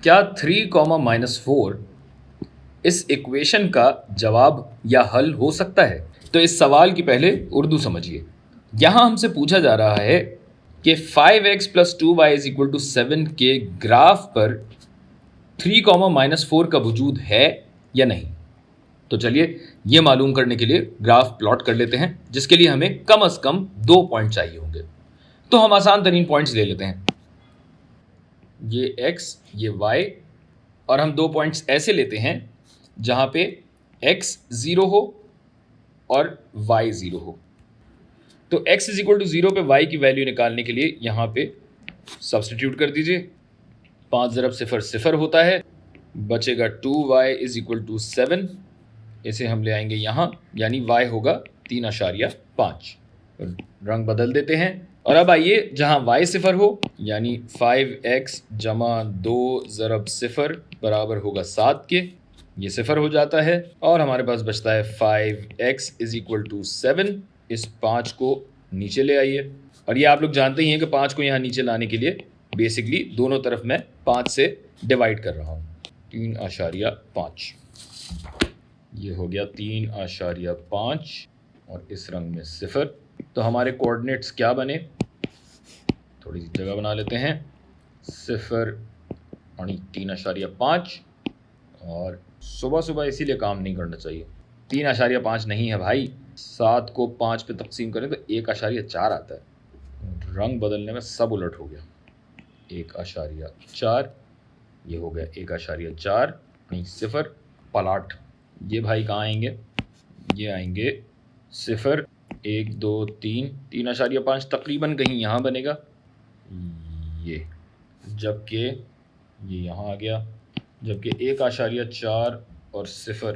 क्या 3, -4 इस इक्वेशन का जवाब या हल हो सकता है? तो इस सवाल की पहले उर्दू समझिए। यहाँ हमसे पूछा जा रहा है कि 5x + 2y = 7 के ग्राफ पर 3, -4 का वजूद है या नहीं। तो चलिए ये मालूम करने के लिए ग्राफ प्लॉट कर लेते हैं, जिसके लिए हमें कम से कम 2 पॉइंट चाहिए होंगे। तो हम आसान तरीन पॉइंट्स ले लेते हैं, ये x ये y, और हम 2 पॉइंट्स ऐसे लेते हैं जहां पे x 0 हो और y 0 हो। तो x = 0 पे y की वैल्यू निकालने के लिए यहाँ पे सब्सटीट्यूट कर दीजिए। 5 ज़रब 0 0 होता है, बचेगा 2y = 7। इसे हम ले आएंगे यहाँ, यानी y होगा 3.5। रंग बदल देते हैं और अब आइए जहाँ y 0 हो, यानी 5x जमा 2 ज़रब 0 बराबर होगा 7 के, ये 0 हो जाता है और हमारे पास बचता है 5x = 7। इस 5 को नीचे ले आइए, और ये आप लोग जानते ही हैं कि 5 को यहाँ नीचे लाने के लिए बेसिकली दोनों तरफ मैं 5 से डिवाइड कर रहा हूँ। 3.5, ये हो गया 3.5 और इस रंग में 0। तो हमारे कोऑर्डिनेट्स क्या बने, थोड़ी सी जगह बना लेते हैं। 0 और 3.5, और सुबह सुबह इसीलिए काम नहीं करना चाहिए। 3.5 नहीं है भाई, 7 को 5 पे तकसीम करें तो 1.4 आता है। रंग बदलने में सब उलट हो गया। 1.4, ये हो गया 1.4 नहीं 0 पलाट। ये भाई कहाँ आएंगे, ये आएंगे 0 1 2 3, 3.5 तकरीबन कहीं यहाँ बनेगा ये, जबकि ये यहाँ आ गया, जबकि 1.4 और 0,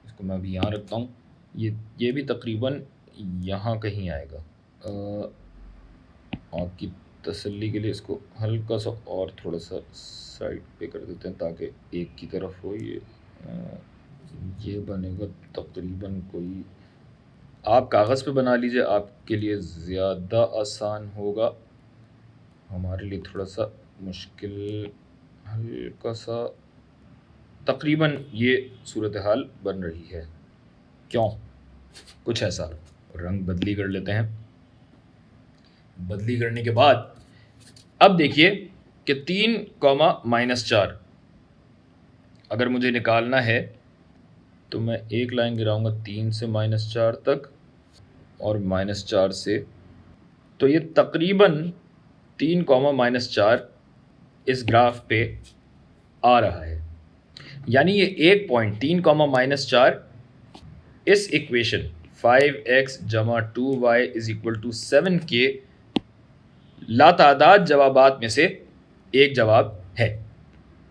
इसको मैं अभी यहाँ रखता हूँ, ये भी तकरीबन यहाँ कहीं आएगा। आपकी तसल्ली के लिए इसको हल्का सा और थोड़ा सा साइड पे कर देते हैं ताकि एक की तरफ हो। ये बनेगा तकरीबन कोई, आप कागज़ पे बना लीजिए, आपके लिए ज़्यादा आसान होगा, हमारे लिए थोड़ा सा मुश्किल। हल्का सा तकरीबन ये सूरत हाल बन रही है, क्यों, कुछ ऐसा। रंग बदली कर लेते हैं। बदली करने के बाद अब देखिए कि 3, -4 अगर मुझे निकालना है तो मैं एक लाइन गिराऊंगा 3 से -4 तक और -4 से, तो ये तकरीबन 3, इस ग्राफ पे आ रहा है। यानी ये एक पॉइंट 3, इस इक्वेशन 5x जमा 2y = 7 के लातादाद जवाबात में से एक जवाब है।